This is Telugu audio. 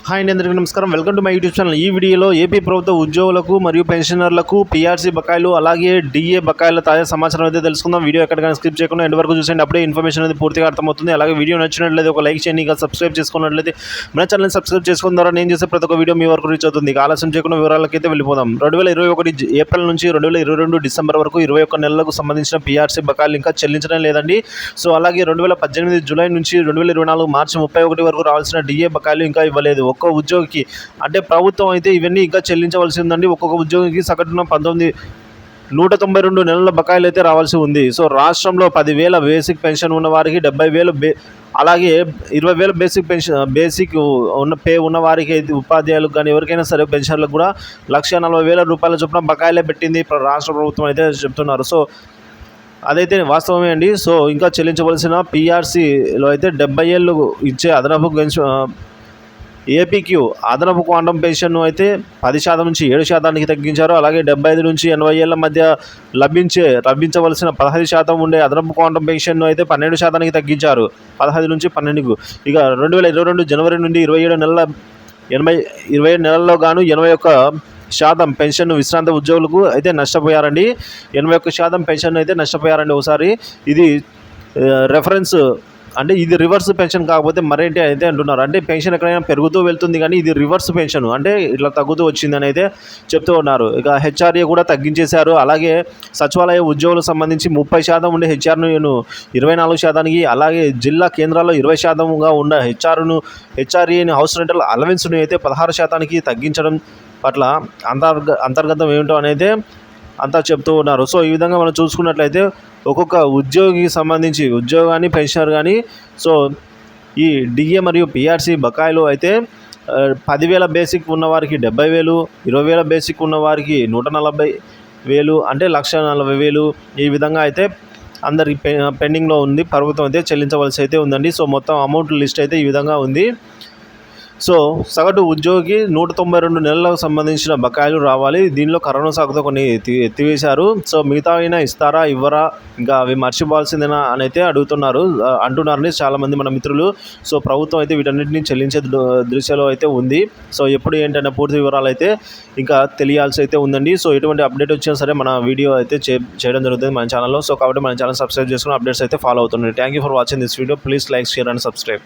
హాయ్ అండి, అందరికీ నమస్కారం. Welcome to my YouTube channel. ఈ వీడియోలో ఏపీ ప్రభుత్వ ఉద్యోగులకు మరియు పెన్షనర్లకు పీఆర్సీ బకాయిలు అలాగే డిఏ బకాయిల తాజా సమాచారం అయితే తెలుసుకుందాం. వీడియో ఎక్కడికైనా స్కిప్ చేయకుండా ఎండ్ వరకు చూసేయండి. అప్పుడే ఇన్ఫర్మేషన్ అనేది పూర్తిగా అర్థమవుతుంది. అలాగే వీడియో నచ్చినట్లయితే ఒక లైక్ చేయండి. ఇంకా సబ్స్క్రైబ్ చేసుకున్నట్లయితే మన ఛానల్ని సబ్స్క్రైబ్ చేసుకున్న ద్వారా నేను చేసే ప్రతి ఒక్క వీడియో మీ వరకు రీచ్ అవుతుంది. ఆలస్యం చేయకుండా వివరాలకైతే వెళ్ళిపోదాం. 2021 ఏప్రిల్ నుంచి 2022 డిసెంబర్ వరకు 21 నెలలకు సంబంధించిన పీఆర్సీ బకాయిలు ఇంకా చెల్లించడం లేదండి. సో అలాగే 2018 జూలై నుంచి 2024 మార్చి 31 వరకు రావాల్సిన డిఏ బకాయిలు ఇంకా ఇవ్వలేదు. ఒక్కో ఉద్యోగికి అంటే ప్రభుత్వం అయితే ఇవన్నీ ఇంకా చెల్లించవలసి ఉందండి. ఒక్కొక్క ఉద్యోగికి సగటున 192 నెలల బకాయిలు అయితే రావాల్సి ఉంది. సో రాష్ట్రంలో 10,000 బేసిక్ పెన్షన్ ఉన్న వారికి 70,000 అలాగే 20,000 బేసిక్ ఉన్న పే ఉన్న వారికి ఉపాధ్యాయులకు కానీ ఎవరికైనా సరే పెన్షన్లకు కూడా 1,40,000 రూపాయల చొప్పున బకాయిలే పెట్టింది రాష్ట్ర ప్రభుత్వం అయితే చెప్తున్నారు. సో అదైతే వాస్తవమే అండి. సో ఇంకా చెల్లించవలసిన పీఆర్సీలో అయితే 70 ఏళ్ళు ఇచ్చే అదనపు ఏపీక్యూ అదనపు క్వాంటం పెన్షన్ను అయితే 10% నుంచి 7% తగ్గించారు. అలాగే 75 నుంచి 80 ఏళ్ల మధ్య లభించవలసిన 15% ఉండే అదనపు క్వాంటం పెన్షన్ను అయితే 12% తగ్గించారు. 15 నుంచి 12కు. ఇక 2022 జనవరి నుండి 27 నెలల్లో గాను 81% పెన్షన్ విశ్రాంత ఉద్యోగులకు అయితే నష్టపోయారండి. 81% పెన్షన్ అయితే నష్టపోయారండి ఒకసారి. ఇది రెఫరెన్స్ అంటే ఇది రివర్స్ పెన్షన్ కాకపోతే మరేంటి అయితే అంటున్నారు. అంటే పెన్షన్ ఎక్కడైనా పెరుగుతూ వెళ్తుంది కానీ ఇది రివర్స్ పెన్షన్, అంటే ఇట్లా తగ్గుతూ వచ్చిందని అయితే చెప్తూ ఉన్నారు. ఇక హెచ్ఆర్ఏ కూడా తగ్గించేశారు. అలాగే సచివాలయ ఉద్యోగులకు సంబంధించి 30% ఉండే హెచ్ఆర్ను 24%, అలాగే జిల్లా కేంద్రాల్లో 20%గా ఉన్న హెచ్ఆర్ఏని హౌస్ రెంటల్ అలవెన్స్ను అయితే 16% తగ్గించడం పట్ల అంతర్గతం ఏమిటో అనేది అంతా చెప్తూ ఉన్నారు. సో ఈ విధంగా మనం చూసుకున్నట్లయితే ఒక్కొక్క ఉద్యోగికి సంబంధించి ఉద్యోగాన్ని పెన్షనర్ కానీ సో ఈ డిఏ మరియు పీఆర్సీ బకాయిలు అయితే 10,000 బేసిక్ ఉన్నవారికి 70,000, 20,000 బేసిక్ ఉన్నవారికి 140,000 అంటే 1,40,000 ఈ విధంగా అయితే అందరికి పెండింగ్లో ఉంది. ప్రభుత్వం అయితే చెల్లించవలసి అయితే ఉందండి. సో మొత్తం అమౌంట్ లిస్ట్ అయితే ఈ విధంగా ఉంది. సో సగటు ఉద్యోగికి 192 నెలలకు సంబంధించిన బకాయిలు రావాలి. దీనిలో కరోనా సాకుతో కొన్ని ఎత్తివేశారు. సో మిగతా అయినా ఇస్తారా ఇవ్వరా, ఇంకా అవి మర్చిపోవాల్సిందేనా అని అయితే అంటున్నారని చాలామంది మన మిత్రులు. సో ప్రభుత్వం అయితే వీటన్నిటిని చెల్లించే దృశ్యలో అయితే ఉంది. సో ఎప్పుడు ఏంటంటే పూర్తి వివరాలు అయితే ఇంకా తెలియాల్సి అయితే ఉందండి. సో ఎటువంటి అప్డేట్ వచ్చినా సరే మన వీడియో అయితే చేయడం జరుగుతుంది మన ఛానల్లో. సో కాబట్టి మన ఛానల్ సబ్స్క్రైబ్ చేసుకుని అప్డేట్స్ అయితే ఫాలో అవుతుంది. Thank you for watching this video. Please like, share and subscribe.